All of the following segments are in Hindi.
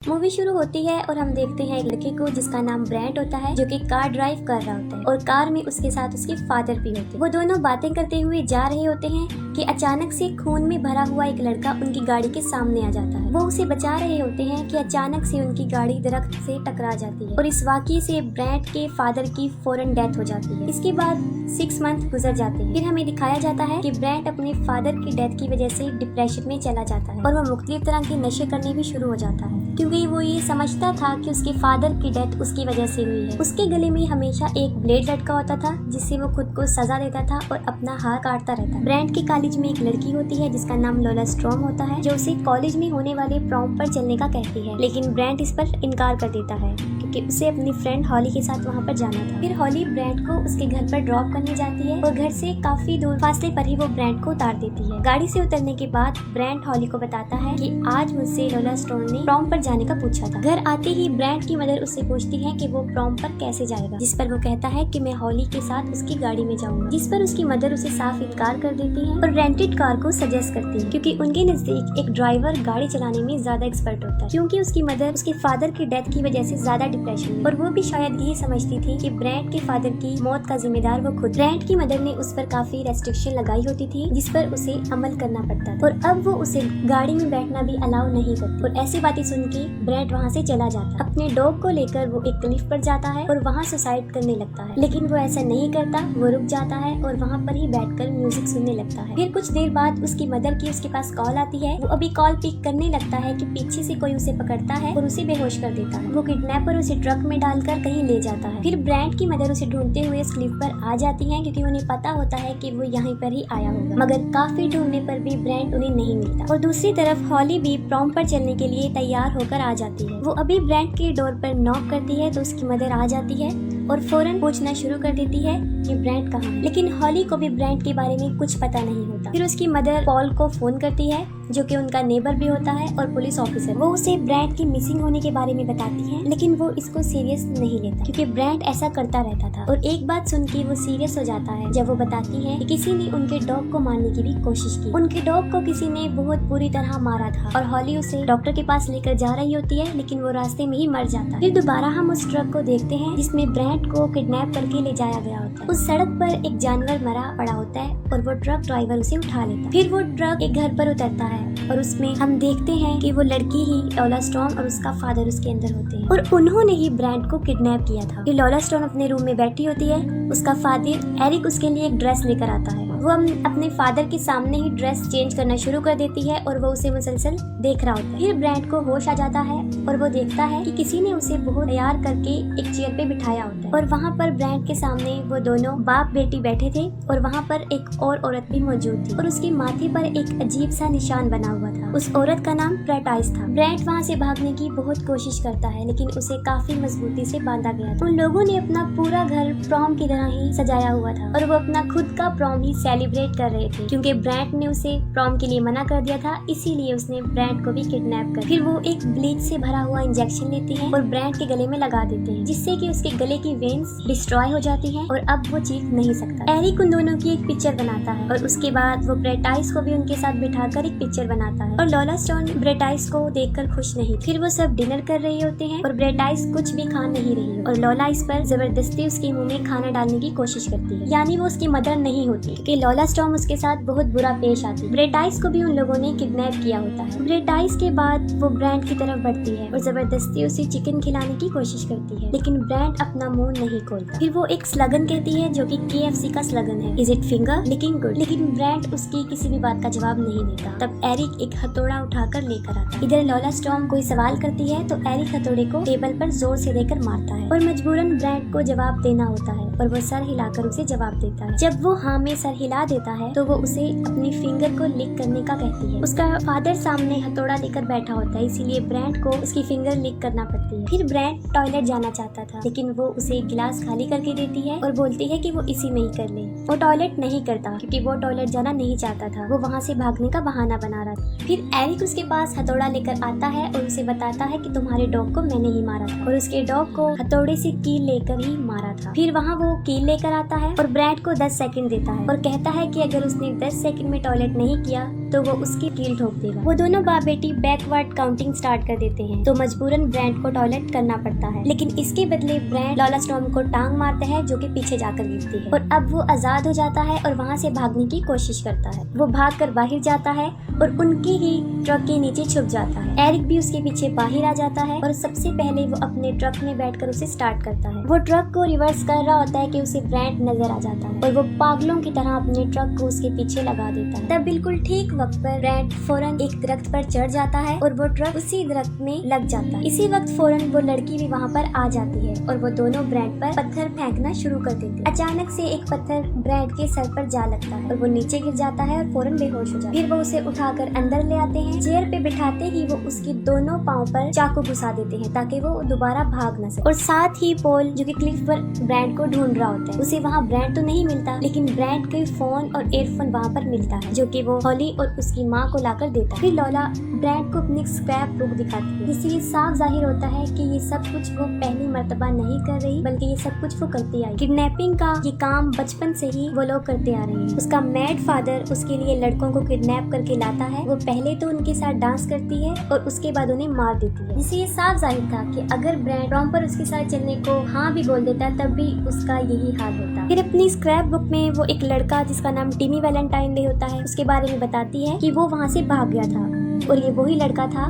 मूवी शुरू होती है और हम देखते हैं एक लड़के को जिसका नाम ब्रेंट होता है, जो कि कार ड्राइव कर रहा होता है और कार में उसके साथ उसके फादर भी होते हैं। वो दोनों बातें करते हुए जा रहे होते हैं कि अचानक से खून में भरा हुआ एक लड़का उनकी गाड़ी के सामने आ जाता है। वो उसे बचा रहे होते हैं कि अचानक से उनकी गाड़ी दरख्त से टकरा जाती है और इस वाकये से ब्रेंट के फादर की फौरन डेथ हो जाती है। इसके बाद 6 मंथ गुजर जाते हैं। फिर हमें दिखाया जाता है कि ब्रेंट अपने फादर की डेथ की वजह से डिप्रेशन में चला जाता है और वो मुख्तलिफ तरह के नशे करने भी शुरू हो जाता है, क्योंकि वो ये समझता था कि उसके फादर की डेथ उसकी वजह से हुई है। उसके गले में हमेशा एक ब्लेड लटका होता था जिससे वो खुद को सजा देता था और अपना हाथ काटता रहता। ब्रेंट के कॉलेज में एक लड़की होती है जिसका नाम लोला स्ट्रॉम होता है, जो उसे कॉलेज में होने वाले प्रॉम पर चलने का कहती है, लेकिन ब्रेंट इस पर इनकार कर देता है क्योंकि उसे अपनी फ्रेंड हॉली के साथ वहाँ पर जाना था। फिर हॉली ब्रेंट को उसके घर पर ड्रॉप करने जाती है और घर से काफी दूर फासले पर ही वो ब्रेंट को उतार देती है। गाड़ी से उतरने के बाद ब्रेंट हॉली को बताता है कि आज मुझसे लोला स्टोन ने प्रॉम पर जाने का पूछा था। घर आते ही ब्रेंट की मदर उससे पूछती है कि वो प्रॉम पर कैसे जाएगा, जिस पर वो कहता है कि मैं हॉली के साथ उसकी गाड़ी में जाऊंगा, जिस पर उसकी मदर उसे साफ इनकार कर देती है और रेंटेड कार को सजेस्ट करती है क्योंकि उनके नजदीक एक ड्राइवर गाड़ी चलाने में ज्यादा एक्सपर्ट होता है। क्योंकि उसकी मदर उसके फादर की डेथ की वजह से ज्यादा डिप्रेशन में और वो भी शायद ये समझती थी कि ब्रेंट के फादर की मौत का जिम्मेदार वो खुद। ब्रेंट की मदर ने उस पर काफी रेस्ट्रिक्शन लगाई होती थी जिस पर उसे अमल करना पड़ता था और अब वो उसे गाड़ी में बैठना भी अलाउ नहीं करती। और ऐसी बातें सुन के ब्रेंट वहाँ से चला जाता। अपने डॉग को लेकर वो एक क्लिफ पर जाता है और वहाँ सुसाइड करने लगता है, लेकिन वो ऐसा नहीं करता। वो रुक जाता है और वहाँ पर ही बैठकर म्यूजिक सुनने लगता है। फिर कुछ देर बाद उसकी मदर की उसके पास कॉल आती है। वो अभी कॉल पिक करने लगता है कि पीछे से कोई उसे पकड़ता है और उसे बेहोश कर देता है। वो किडनैपर उसे ट्रक में डालकर कहीं ले जाता है। फिर ब्रेंट की मदर उसे ढूंढते हुए इस क्लिफ पर आ जाती है क्योंकि उन्हें पता होता है कि वो यहाँ पर ही आया होगा, मगर काफी ढूंढने पर भी ब्रेंट उन्हें नहीं मिलता। और दूसरी तरफ हॉली भी प्रॉम पर चलने के लिए तैयार होकर आ जाती है। वो अभी ब्रेंट के डोर पर नॉक करती है तो उसकी मदर आ जाती है और फौरन पूछना शुरू कर देती है कि ब्रेंट कहाँ है, लेकिन हॉली को भी ब्रेंट के बारे में कुछ पता नहीं होता। फिर उसकी मदर पॉल को फोन करती है, जो कि उनका नेबर भी होता है और पुलिस ऑफिसर। वो उसे ब्रेंट की मिसिंग होने के बारे में बताती है, लेकिन वो इसको सीरियस नहीं लेता क्योंकि ब्रेंट ऐसा करता रहता था। और एक बात सुन के वो सीरियस हो जाता है जब वो बताती है कि किसी ने उनके डॉग को मारने की भी कोशिश की। उनके डॉग को किसी ने बहुत बुरी तरह मारा था और हॉली उसे डॉक्टर के पास लेकर जा रही होती है, लेकिन वो रास्ते में ही मर जाता। फिर दोबारा हम उस ट्रक को देखते हैं जिसमें ब्रेंट को किडनैप करके ले जाया गया होता है। उस सड़क पर एक जानवर मरा पड़ा होता है और वो ट्रक ड्राइवर उसे उठा लेता है। फिर वो ट्रक एक घर पर उतरता है और उसमें हम देखते हैं कि वो लड़की ही लोला स्टोन और उसका फादर उसके अंदर होते हैं और उन्होंने ही ब्रेंट को किडनैप किया था। फिर लोला स्टोन अपने रूम में बैठी होती है। उसका फादर एरिक उसके लिए एक ड्रेस लेकर आता है। वो अपने फादर के सामने ही ड्रेस चेंज करना शुरू कर देती है और वो उसे मुसलसल देख रहा होता है। फिर ब्रेंट को होश आ जाता है और वो देखता है कि किसी ने उसे बहुत तैयार करके एक चेयर पे बिठाया होता है और वहाँ पर ब्रेंट के सामने वो दोनों बाप बेटी बैठे थे और वहाँ पर एक और औरत भी मौजूद थी और उसके माथे पर एक अजीब सा निशान बना हुआ था। उस औरत का नाम प्रेटाइस था। ब्रेंट वहाँ से भागने की बहुत कोशिश करता है, लेकिन उसे काफी मजबूती से बांधा गया था। उन लोगों ने अपना पूरा घर प्रॉम की तरह ही सजाया हुआ था और वो अपना खुद का प्रॉम ही सेलिब्रेट कर रहे थे क्योंकि ब्रेंट ने उसे प्रॉम के लिए मना कर दिया था, इसीलिए उसने ब्रेंट को भी किडनैप कर। फिर वो एक ब्लीच से भरा हुआ इंजेक्शन लेते हैं और ब्रेंट के गले में लगा देते हैं, जिससे कि उसके गले की वेन्स डिस्ट्रॉय हो जाती हैं और अब वो चीख नहीं सकता। एरिक उन दोनों की एक पिक्चर बनाता है और उसके बाद वो ब्रेटाइस को भी उनके साथ बिठाकर एक पिक्चर बनाता है और लोला स्टोन ब्रेटाइस को देखकर खुश नहीं। फिर वो सब डिनर कर रहे होते हैं और ब्रेटाइस कुछ भी खा नहीं रही और लोला इस पर जबरदस्ती उसके मुंह में खाना डालने की कोशिश करती है, यानी वो उसकी मदर नहीं होती क्योंकि लोला स्टोन उसके साथ बहुत बुरा पेश आती है। ब्रेटाइस को भी उन लोगों ने किडनैप किया होता है। ब्रेटाइस के बाद वो ब्रेंट की तरफ बढ़ती है और जबरदस्ती उसे चिकन खिलाने की कोशिश करती है, लेकिन ब्रेंट अपना मुंह नहीं खोलता। फिर वो एक स्लोगन कहती है जो कि KFC का स्लोगन है, is it finger licking good, लेकिन ब्रेंट उसकी किसी भी बात का जवाब नहीं देता। तब एरिक एक हथौड़ा उठाकर लेकर आता है। इधर लोला स्टोन कोई सवाल करती है तो एरिक हथौड़े को टेबल पर जोर से देकर मारता है और मजबूरन ब्रेंट को जवाब देना होता है और वो सर हिलाकर उसे जवाब देता है। जब वो हाँ में सर हिला देता है तो वो उसे अपनी फिंगर को लिक करने का कहती है। उसका फादर सामने हथौड़ा लेकर बैठा होता है, इसीलिए ब्रेंट को उसकी फिंगर लिक करना पड़ती है। फिर ब्रेंट टॉयलेट जाना चाहता था, लेकिन वो उसे एक गिलास खाली करके देती है और बोलती है कि वो इसी में ही कर ले। वो टॉयलेट नहीं करता क्योंकि वो टॉयलेट जाना नहीं चाहता था, वो वहाँ से भागने का बहाना बना रहा था। फिर एरिक उसके पास हथौड़ा लेकर आता है और उसे बताता है कि तुम्हारे डॉग को मैंने ही मारा था और उसके डॉग को हथौड़े से कील लेकर ही मारा था। फिर वहाँ वो कील लेकर आता है और ब्रेंट को 10 सेकंड देता है और कहता है कि अगर उसने 10 सेकंड में टॉयलेट नहीं किया तो वो उसकी कील ठोक देगा। वो दोनों बाप बेटी बैकवर्ड काउंटिंग स्टार्ट कर देते हैं, तो मजबूरन ब्रैंड को टॉयलेट करना पड़ता है। लेकिन इसके बदले ब्रैंड लॉला स्टॉर्म को टांग मारता है, जो कि पीछे जाकर गिरती है, और अब वो आजाद हो जाता है और वहाँ से भागने की कोशिश करता है। वो भागकर बाहर जाता है और उनकी ही ट्रक के नीचे छुप जाता है। एरिक भी उसके पीछे बाहर आ जाता है और सबसे पहले वो अपने ट्रक में बैठकर उसे स्टार्ट करता है। वो ट्रक को रिवर्स कर रहा होता है कि उसे ब्रैंड नजर आ जाता है और वो पागलों की तरह अपने ट्रक को उसके पीछे लगा देता है। तब बिल्कुल ठीक वक्त पर ब्रैंड फौरन एक दरख्त पर चढ़ जाता है और वो ट्रक उसी दरख्त में लग जाता है। इसी वक्त फौरन वो लड़की भी वहाँ पर आ जाती है और वो दोनों ब्रैंड पर पत्थर फेंकना शुरू कर देते हैं। अचानक से एक पत्थर ब्रैंड के सर पर जा लगता है और वो नीचे गिर जाता है और फौरन बेहोश हो जाता है। फिर वो उसे उठाकर अंदर ले आते हैं। चेयर पे बिठाते ही वो उसके दोनों पाँव पर चाकू घुसा देते हैं ताकि वो दोबारा भाग न सके। और साथ ही पॉल, जो कि क्लिफ पर ब्रैंड को ढूंढ रहा होता है, उसे वहाँ ब्रैंड तो नहीं मिलता, लेकिन ब्रैंड के फोन और ईयरफोन वहाँ पर मिलता है, जो कि वो हॉली और उसकी माँ को लाकर देता है। फिर लॉला ब्रैंड को अपनी स्क्रैप बुक दिखाती है, जिससे ये साफ जाहिर होता है कि ये सब कुछ वो पहली मर्तबा नहीं कर रही, बल्कि ये सब कुछ वो करती आई। किडनैपिंग का ये काम बचपन से ही वो लोग करते आ रहे हैं। उसका मैड फादर उसके लिए लड़कों को किडनैप करके लाता है। वो पहले तो उनके साथ डांस करती है और उसके बाद उन्हें मार देती है, जिससे ये साफ जाहिर था कि अगर ब्रैंड प्रॉम पर उसके साथ चलने को हाँ भी बोल देता तब भी उसका यही हाल होता। फिर अपनी स्क्रैप बुक में वो एक लड़का जिसका नाम टिमी वैलेंटाइन डे होता है, उसके बारे में बताती है कि वो वहाँ से भाग गया था और ये वही लड़का था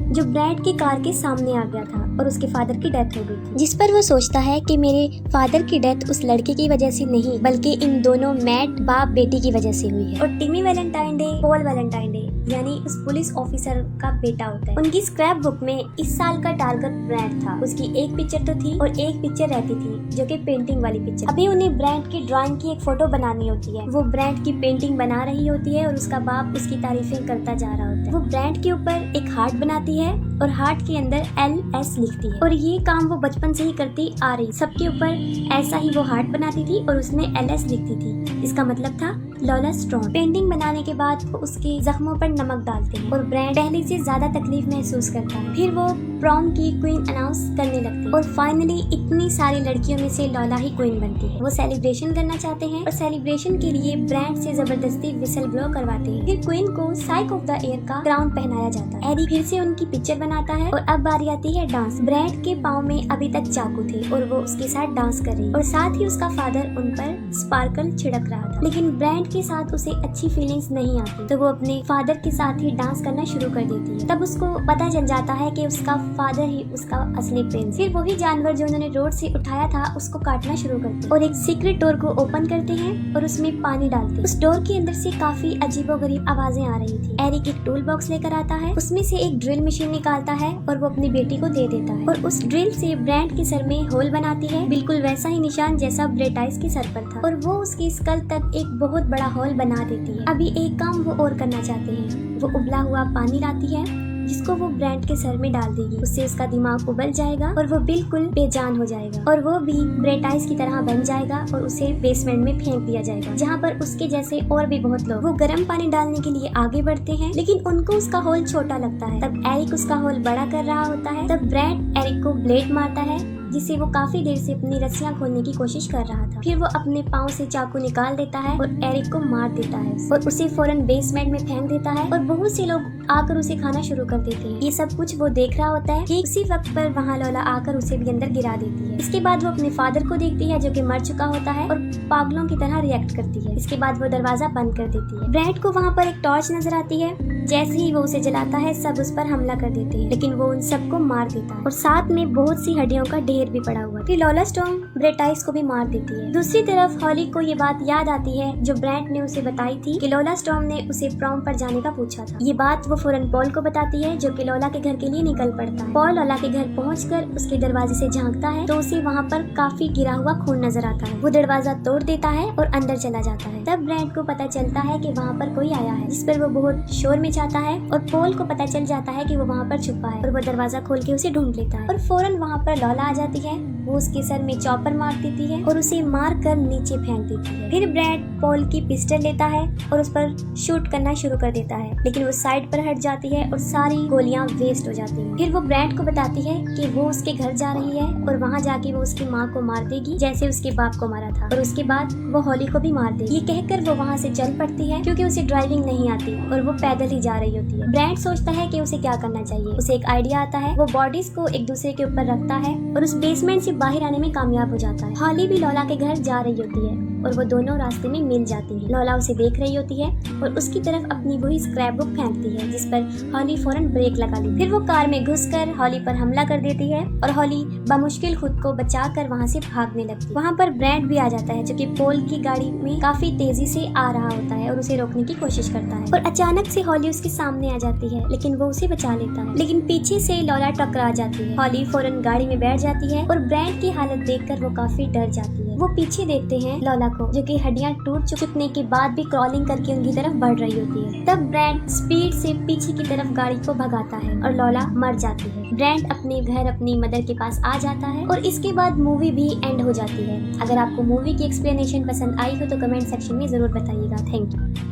जो ब्रैंड की कार के सामने आ गया था और उसके फादर की डेथ हो गई थी। जिस पर वो सोचता है कि मेरे फादर की डेथ उस लड़के की वजह से नहीं, बल्कि इन दोनों मैड बाप बेटी की वजह से हुई है। और टिमी Valentine day Paul Valentine day यानी उस पुलिस ऑफिसर का बेटा होता है। उनकी स्क्रैप बुक में इस साल का टारगेट ब्रैंड था। उसकी एक पिक्चर तो थी और एक पिक्चर रहती थी जो कि पेंटिंग वाली पिक्चर। अभी उन्हें ब्रैंड की ड्राइंग की एक फोटो बनानी होती है। वो ब्रैंड की पेंटिंग बना रही होती है और उसका बाप उसकी तारीफें करता जा रहा होता है। वो ब्रैंड के ऊपर एक हार्ट बनाती है और हार्ट के अंदर LS लिखती है, और ये काम वो बचपन से ही करती आ रही। सबके ऊपर ऐसा ही वो हार्ट बनाती थी और उसमें LS लिखती थी। इसका मतलब था लॉला स्टॉर्म। पेंटिंग बनाने के बाद वो उसके जख्मों पर नमक डालते हैं और ब्रैंड पहले से ज्यादा तकलीफ महसूस करता है। फिर वो प्रॉम की क्वीन अनाउंस करने लगती है और फाइनली इतनी सारी लड़कियों में से लॉला ही क्वीन बनती है। वो सेलिब्रेशन करना चाहते हैं और सेलिब्रेशन के लिए ब्रैंड से जबरदस्ती विसल ब्लो करवाते हैं। फिर क्वीन को साइक ऑफ द ईयर का क्राउन पहनाया जाता है। एरी फिर से उनकी पिक्चर बनाता है और अब बारी आती है डांस। ब्रैंड के पाँव में अभी तक चाकू थे और वो उसके साथ डांस कर रही और साथ ही उसका फादर उन पर स्पार्कल छिड़क रहा था, लेकिन ब्रैंड के साथ उसे अच्छी फीलिंग्स नहीं आती, तो वो अपने फादर के साथ ही डांस करना शुरू कर देती है। तब उसको पता चल जाता है कि उसका फादर ही उसका असली प्रिंस। फिर वही जानवर जो उन्होंने रोड से उठाया था उसको काटना शुरू करते और एक सीक्रेट डोर को ओपन करते हैं और उसमें पानी डालते हैं। उस डोर के अंदर से काफी अजीबोगरीब आवाजें आ रही थी। एरिक एक टूल बॉक्स लेकर आता है, उसमें से एक ड्रिल मशीन निकालता है और वो अपनी बेटी को दे देता है और उस ड्रिल से ब्रैंड के सर में होल बनाती है, बिल्कुल वैसा ही निशान जैसा ब्रेटाइस के सर पर था, और वो उसकी स्कल तक एक बहुत बड़ा होल बना देती है। अभी एक काम वो और करना चाहते हैं। वो उबला हुआ पानी लाती है जिसको वो ब्रैंड के सर में डाल देगी। उससे उसका दिमाग उबल जाएगा और वो बिल्कुल बेजान हो जाएगा और वो भी ब्रेटाइस की तरह बन जाएगा और उसे बेसमेंट में फेंक दिया जाएगा, जहाँ पर उसके जैसे और भी बहुत लोग। वो गर्म पानी डालने के लिए आगे बढ़ते हैं, लेकिन उनको उसका होल छोटा लगता है। तब एरिक उसका होल बड़ा कर रहा होता है। तब ब्रैंड एरिक को ब्लेड मारता है, जिससे वो काफी देर से अपनी रस्सियां खोलने की कोशिश कर रहा था। फिर वो अपने पाँव से चाकू निकाल देता है और एरिक को मार देता है और उसे फौरन बेसमेंट में फेंक देता है और बहुत से लोग आकर उसे खाना शुरू कर देते हैं। ये सब कुछ वो देख रहा होता है कि उसी वक्त पर वहाँ लॉला आकर उसे भी अंदर गिरा देती है। इसके बाद वो अपने फादर को देखती है जो कि मर चुका होता है और पागलों की तरह रिएक्ट करती है। इसके बाद वो दरवाजा बंद कर देती है। ब्रैंड को वहाँ पर एक टॉर्च नजर आती है। जैसे ही वो उसे जलाता है सब उस पर हमला कर देते हैं, लेकिन वो उन सबको मार देता है और साथ में बहुत सी हड्डियों का ढेर भी पड़ा हुआ। फिर लॉला स्टॉर्म ब्रेटाइस को भी मार देती है। दूसरी तरफ हॉली को ये बात याद आती है जो ब्रैंड ने उसे बताई थी कि लॉला स्टॉर्म ने उसे प्रॉम पर जाने का पूछा था। ये बात वो फौरन पॉल को बताती है जो कि लॉला के घर के लिए निकल पड़ता है। पॉल लॉला के घर पहुंचकर उसके दरवाजे से झांकता है तो उसे वहाँ पर काफी गिरा हुआ खून नजर आता है। वो दरवाजा तोड़ देता है और अंदर चला जाता है। तब ब्रैंड को पता चलता है कि वहाँ पर कोई आया है, जिस पर वो बहुत शोर मचाता है और पॉल को पता चल जाता है कि वो वहाँ पर छुपा है और वो दरवाजा खोल के उसे ढूंढ लेता है और फौरन वहाँ पर लॉला आ जाती है। वो उसके सर में चॉपर मार देती है और उसे मार कर नीचे फेंक देती है। फिर ब्रैंड पॉल की पिस्टल लेता है और उस पर शूट करना शुरू कर देता है, लेकिन वो साइड पर हट जाती है और सारी गोलियां वेस्ट हो जाती हैं। फिर वो ब्रैंड को बताती है कि वो उसके घर जा रही है और वहाँ जाके वो उसकी माँ को मार देगी जैसे उसके बाप को मारा था, और उसके बाद वो हॉली को भी मार देगी। ये कहकर वो वहाँ से चल पड़ती है क्योंकि उसे ड्राइविंग नहीं आती और वो पैदल ही जा रही होती है। ब्रैंड सोचता है कि उसे क्या करना चाहिए। उसे एक आइडिया आता है। वो बॉडीज को एक दूसरे के ऊपर रखता है और उस बेसमेंट से बाहर आने में कामयाब हो जाता है। हॉली भी लॉला के घर जा रही होती है और वो दोनों रास्ते में मिल जाती है। लॉला उसे देख रही होती है और उसकी तरफ अपनी वही स्क्रैप बुक फेंकती है, जिस पर हॉली फौरन ब्रेक लगा ली। फिर वो कार में घुसकर हॉली पर हमला कर देती है और हॉली बमुश्किल खुद को बचाकर वहाँ से भागने लगती है। वहाँ पर ब्रैंड भी आ जाता है जो कि पोल की गाड़ी में काफी तेजी से आ रहा होता है और उसे रोकने की कोशिश करता है, और अचानक से हॉली उसके सामने आ जाती है, लेकिन वो उसे बचा लेता है। लेकिन पीछे से लॉला टकरा जाती है। हॉली फौरन गाड़ी में बैठ जाती है और ब्रैंड की हालत देखकर वो काफी डर जाती है। वो पीछे देखते हैं लॉला को, जो कि हड्डियां टूट चुकने के बाद भी क्रॉलिंग करके उनकी तरफ बढ़ रही होती है। तब ब्रैंड स्पीड से पीछे की तरफ गाड़ी को भगाता है और लॉला मर जाती है। ब्रैंड अपने घर अपनी मदर के पास आ जाता है और इसके बाद मूवी भी एंड हो जाती है। अगर आपको मूवी की एक्सप्लेनेशन पसंद आई हो तो कमेंट सेक्शन में जरूर बताइएगा। Thank you.